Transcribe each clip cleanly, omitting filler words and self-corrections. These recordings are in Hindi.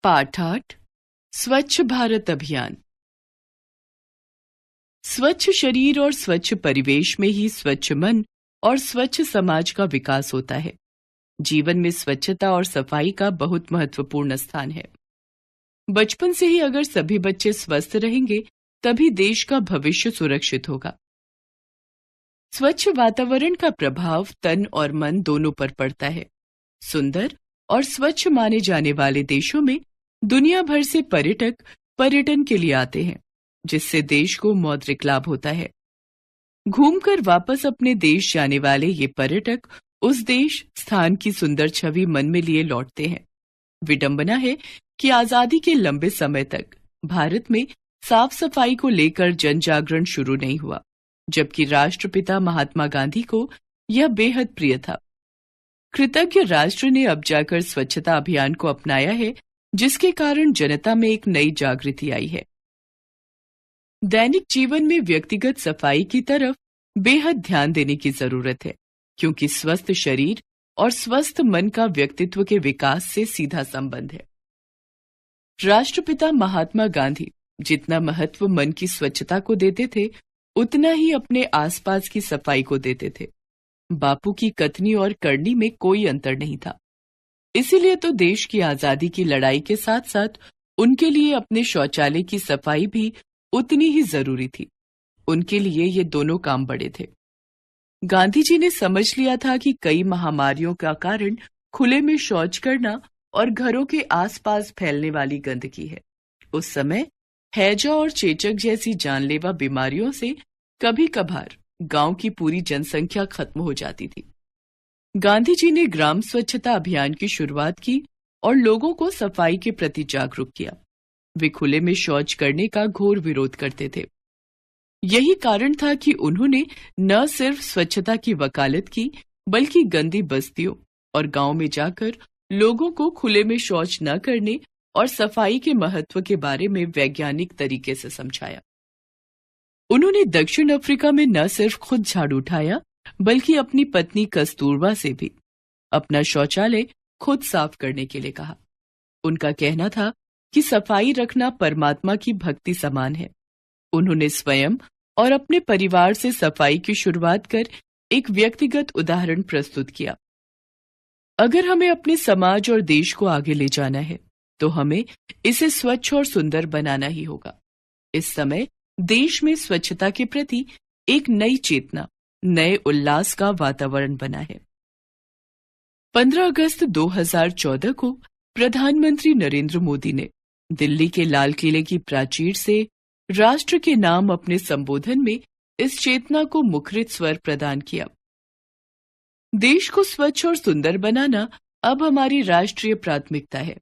पाठ 8 स्वच्छ भारत अभियान। स्वच्छ शरीर और स्वच्छ परिवेश में ही स्वच्छ मन और स्वच्छ समाज का विकास होता है। जीवन में स्वच्छता और सफाई का बहुत महत्वपूर्ण स्थान है। बचपन से ही अगर सभी बच्चे स्वस्थ रहेंगे तभी देश का भविष्य सुरक्षित होगा। स्वच्छ वातावरण का प्रभाव तन और मन दोनों पर पड़ता है। सुंदर और स्वच्छ माने जाने वाले देशों में दुनिया भर से पर्यटक पर्यटन के लिए आते हैं, जिससे देश को मौद्रिक लाभ होता है। घूमकर वापस अपने देश जाने वाले ये पर्यटक उस देश स्थान की सुंदर छवि मन में लिए लौटते हैं। विडंबना है कि आजादी के लंबे समय तक भारत में साफ सफाई को लेकर जन जागरण शुरू नहीं हुआ, जबकि राष्ट्रपिता महात्मा गांधी को यह बेहद प्रिय था। कृतज्ञ राष्ट्र ने अब जाकर स्वच्छता अभियान को अपनाया है, जिसके कारण जनता में एक नई जागृति आई है। दैनिक जीवन में व्यक्तिगत सफाई की तरफ बेहद ध्यान देने की जरूरत है, क्योंकि स्वस्थ शरीर और स्वस्थ मन का व्यक्तित्व के विकास से सीधा संबंध है। राष्ट्रपिता महात्मा गांधी जितना महत्व मन की स्वच्छता को देते थे, उतना ही अपने आसपास की सफाई को देते थे। बापू की कथनी और करनी में कोई अंतर नहीं था। इसीलिए तो देश की आजादी की लड़ाई के साथ साथ उनके लिए अपने शौचालय की सफाई भी उतनी ही जरूरी थी। उनके लिए ये दोनों काम बड़े थे। गांधी जी ने समझ लिया था कि कई महामारियों का कारण खुले में शौच करना और घरों के आसपास फैलने वाली गंदगी है। उस समय हैजा और चेचक जैसी जानलेवा बीमारियों से कभी कभार गांव की पूरी जनसंख्या खत्म हो जाती थी। गांधी जी ने ग्राम स्वच्छता अभियान की शुरुआत की और लोगों को सफाई के प्रति जागरूक किया। वे खुले में शौच करने का घोर विरोध करते थे। यही कारण था कि उन्होंने न सिर्फ स्वच्छता की वकालत की, बल्कि गंदी बस्तियों और गांव में जाकर लोगों को खुले में शौच न करने और सफाई के महत्व के बारे में वैज्ञानिक तरीके से समझाया। उन्होंने दक्षिण अफ्रीका में न सिर्फ खुद झाड़ू उठाया, बल्कि अपनी पत्नी कस्तूरबा से भी अपना शौचालय खुद साफ करने के लिए कहा। उनका कहना था कि सफाई रखना परमात्मा की भक्ति समान है। उन्होंने स्वयं और अपने परिवार से सफाई की शुरुआत कर एक व्यक्तिगत उदाहरण प्रस्तुत किया। अगर हमें अपने समाज और देश को आगे ले जाना है, तो हमें इसे स्वच्छ और सुंदर बनाना ही होगा। इस समय देश में स्वच्छता के प्रति एक नई चेतना, नए उल्लास का वातावरण बना है। 15 अगस्त 2014 को प्रधानमंत्री नरेंद्र मोदी ने दिल्ली के लाल किले की प्राचीर से राष्ट्र के नाम अपने संबोधन में इस चेतना को मुखरित स्वर प्रदान किया। देश को स्वच्छ और सुंदर बनाना अब हमारी राष्ट्रीय प्राथमिकता है।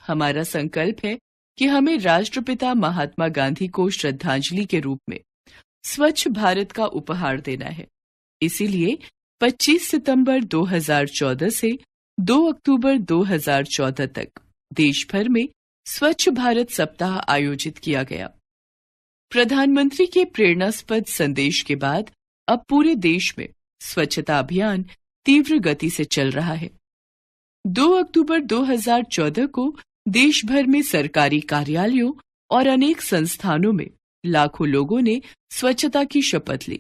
हमारा संकल्प है कि हमें राष्ट्रपिता महात्मा गांधी को श्रद्धांजलि के रूप में स्वच्छ भारत का उपहार देना है। इसीलिए 25 सितंबर 2014 से 2 अक्टूबर 2014 तक देश भर में स्वच्छ भारत सप्ताह आयोजित किया गया। प्रधानमंत्री के प्रेरणास्पद संदेश के बाद अब पूरे देश में स्वच्छता अभियान तीव्र गति से चल रहा है। 2 अक्टूबर 2014 को देश भर में सरकारी कार्यालयों और अनेक संस्थानों में लाखों लोगों ने स्वच्छता की शपथ ली।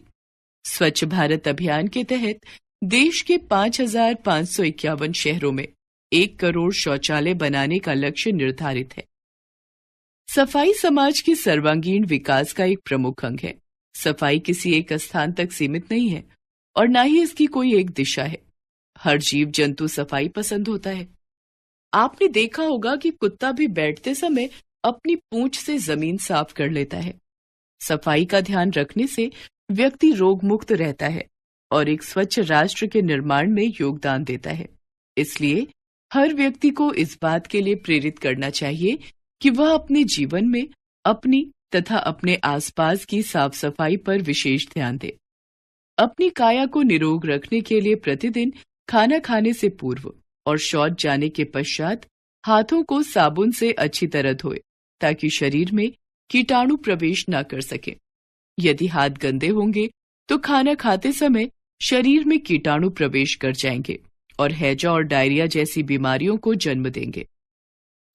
स्वच्छ भारत अभियान के तहत देश के 5,551 शहरों में 1 करोड़ शौचालय बनाने का लक्ष्य निर्धारित है। सफाई समाज के सर्वांगीण विकास का एक प्रमुख अंग है। सफाई किसी एक स्थान तक सीमित नहीं है और न ही इसकी कोई एक दिशा है। हर जीव जंतु सफाई पसंद होता है। आपने देखा होगा कि कुत्ता भी बैठते समय अपनी पूंछ से जमीन साफ कर लेता है। सफाई का ध्यान रखने से व्यक्ति रोग मुक्त रहता है और एक स्वच्छ राष्ट्र के निर्माण में योगदान देता है। इसलिए हर व्यक्ति को इस बात के लिए प्रेरित करना चाहिए कि वह अपने जीवन में अपनी तथा अपने आसपास की साफ सफाई पर विशेष ध्यान दे। अपनी काया को निरोग रखने के लिए प्रतिदिन खाना खाने से पूर्व और शौच जाने के पश्चात हाथों को साबुन से अच्छी तरह धोए, ताकि शरीर में कीटाणु प्रवेश न कर सके। यदि हाथ गंदे होंगे तो खाना खाते समय शरीर में कीटाणु प्रवेश कर जाएंगे और हैजा और डायरिया जैसी बीमारियों को जन्म देंगे।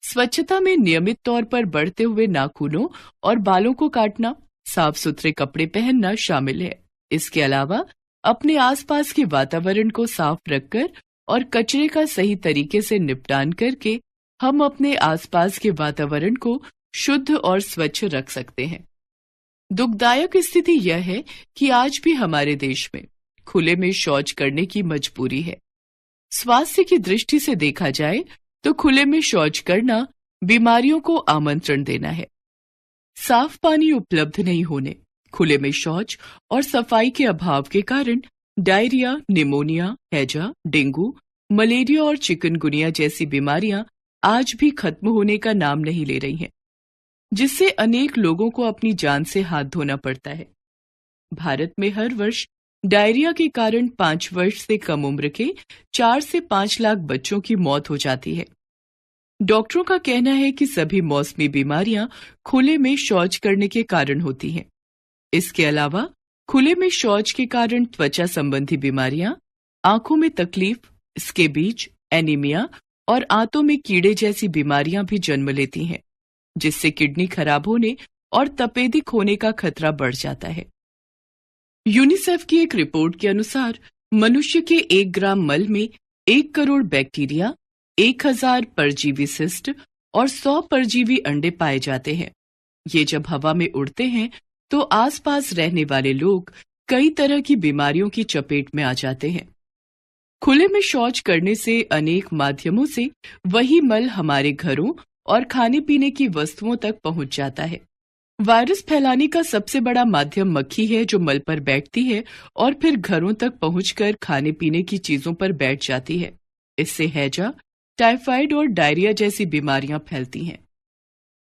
स्वच्छता में नियमित तौर पर बढ़ते हुए नाखूनों और बालों को काटना, साफ सुथरे कपड़े पहनना शामिल है। इसके अलावा अपने आसपास के वातावरण को साफ रखकर और कचरे का सही तरीके से निपटान करके हम अपने आसपास के वातावरण को शुद्ध और स्वच्छ रख सकते हैं। दुखदायक स्थिति यह है कि आज भी हमारे देश में खुले में शौच करने की मजबूरी है। स्वास्थ्य की दृष्टि से देखा जाए तो खुले में शौच करना बीमारियों को आमंत्रण देना है। साफ पानी उपलब्ध नहीं होने, खुले में शौच और सफाई के अभाव के कारण डायरिया, निमोनिया, हैजा, डेंगू, मलेरिया और चिकनगुनिया जैसी बीमारियां आज भी खत्म होने का नाम नहीं ले रही हैं, जिससे अनेक लोगों को अपनी जान से हाथ धोना पड़ता है। भारत में हर वर्ष डायरिया के कारण 5 वर्ष से कम उम्र के 4 से 5 लाख बच्चों की मौत हो जाती है। डॉक्टरों का कहना है कि सभी मौसमी बीमारियां खुले में शौच करने के कारण होती हैं। इसके अलावा खुले में शौच के कारण त्वचा संबंधी बीमारियां, आंखों में तकलीफ, स्केबीज, एनीमिया और आंतों में कीड़े जैसी बीमारियां भी जन्म लेती हैं, जिससे किडनी खराब होने और तपेदिक होने का खतरा बढ़ जाता है। यूनिसेफ की एक रिपोर्ट के अनुसार मनुष्य के 1 ग्राम मल में 1 करोड़ बैक्टीरिया, 1000 परजीवी सिस्ट और 100 परजीवी अंडे पाए जाते हैं। ये जब हवा में उड़ते हैं तो आसपास रहने वाले लोग कई तरह की बीमारियों की चपेट में आ जाते हैं। खुले में शौच करने से अनेक माध्यमों से वही मल हमारे घरों और खाने पीने की वस्तुओं तक पहुंच जाता है। वायरस फैलाने का सबसे बड़ा माध्यम मक्खी है, जो मल पर बैठती है और फिर घरों तक पहुंचकर खाने पीने की चीजों पर बैठ जाती है। इससे हैजा, टाइफाइड और डायरिया जैसी बीमारियां फैलती हैं।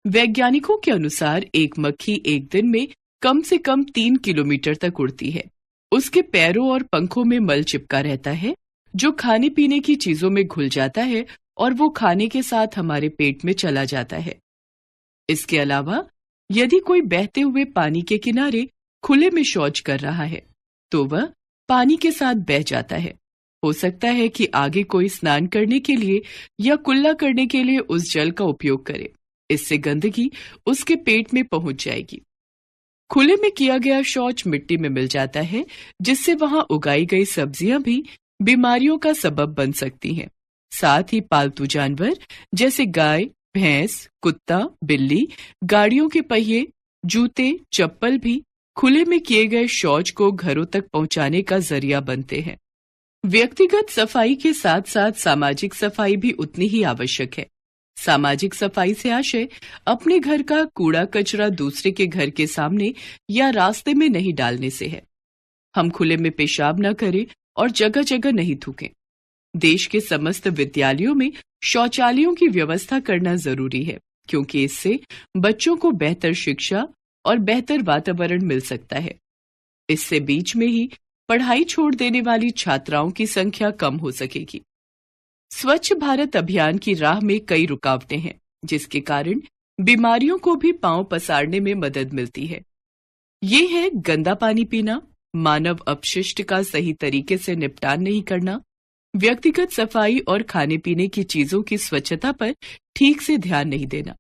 वैज्ञानिकों के अनुसार एक मक्खी एक दिन में कम से कम 3 किलोमीटर तक उड़ती है। उसके पैरों और पंखों में मल चिपका रहता है, जो खाने पीने की चीजों में घुल जाता है और वो खाने के साथ हमारे पेट में चला जाता है। इसके अलावा यदि कोई बहते हुए पानी के किनारे खुले में शौच कर रहा है तो वह पानी के साथ बह जाता है। हो सकता है कि आगे कोई स्नान करने के लिए या कुल्ला करने के लिए उस जल का उपयोग करे। इससे गंदगी उसके पेट में पहुंच जाएगी। खुले में किया गया शौच मिट्टी में मिल जाता है, जिससे वहां उगाई गई सब्जियां भी बीमारियों का सबब बन सकती हैं। साथ ही पालतू जानवर जैसे गाय, भैंस, कुत्ता, बिल्ली, गाड़ियों के पहिए, जूते, चप्पल भी खुले में किए गए शौच को घरों तक पहुंचाने का जरिया बनते हैं। व्यक्तिगत सफाई के साथ साथ सामाजिक सफाई भी उतनी ही आवश्यक है। सामाजिक सफाई से आशय अपने घर का कूड़ा कचरा दूसरे के घर के सामने या रास्ते में नहीं डालने से है। हम खुले में पेशाब न करें और जगह जगह नहीं थूकें। देश के समस्त विद्यालयों में शौचालयों की व्यवस्था करना जरूरी है, क्योंकि इससे बच्चों को बेहतर शिक्षा और बेहतर वातावरण मिल सकता है। इससे बीच में ही पढ़ाई छोड़ देने वाली छात्राओं की संख्या कम हो सकेगी। स्वच्छ भारत अभियान की राह में कई रुकावटें हैं, जिसके कारण बीमारियों को भी पांव पसारने में मदद मिलती है। ये है गंदा पानी पीना, मानव अपशिष्ट का सही तरीके से निपटान नहीं करना, व्यक्तिगत सफाई और खाने पीने की चीजों की स्वच्छता पर ठीक से ध्यान नहीं देना,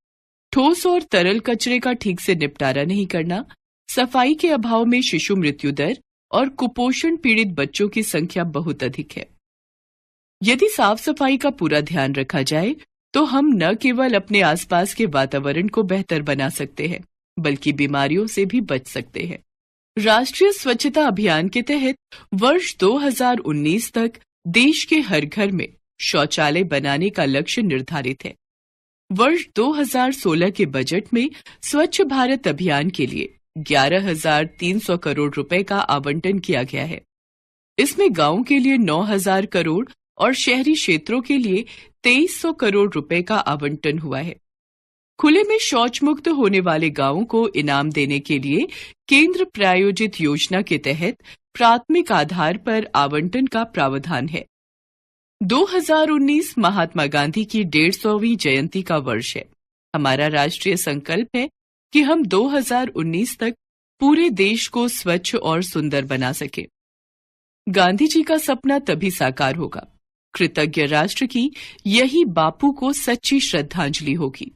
ठोस और तरल कचरे का ठीक से निपटारा नहीं करना, सफाई के अभाव में शिशु मृत्यु दर और कुपोषण पीड़ित बच्चों की संख्या बहुत अधिक है। यदि साफ सफाई का पूरा ध्यान रखा जाए तो हम न केवल अपने आसपास के वातावरण को बेहतर बना सकते हैं, बल्कि बीमारियों से भी बच सकते हैं। राष्ट्रीय स्वच्छता अभियान के तहत वर्ष 2019 तक देश के हर घर में शौचालय बनाने का लक्ष्य निर्धारित है। वर्ष 2016 के बजट में स्वच्छ भारत अभियान के लिए 11,300 करोड़ रुपए का आवंटन किया गया है। इसमें गांवों के लिए 9,000 करोड़ और शहरी क्षेत्रों के लिए 2,300 करोड़ रुपए का आवंटन हुआ है। खुले में शौच मुक्त होने वाले गांवों को इनाम देने के लिए केंद्र प्रायोजित योजना के तहत प्राथमिक आधार पर आवंटन का प्रावधान है। 2019 महात्मा गांधी की 150वीं जयंती का वर्ष है। हमारा राष्ट्रीय संकल्प है कि हम 2019 तक पूरे देश को स्वच्छ और सुंदर बना सके। गांधी जी का सपना तभी साकार होगा कृतज्ञ राष्ट्र की यही बापू को सच्ची श्रद्धांजलि होगी।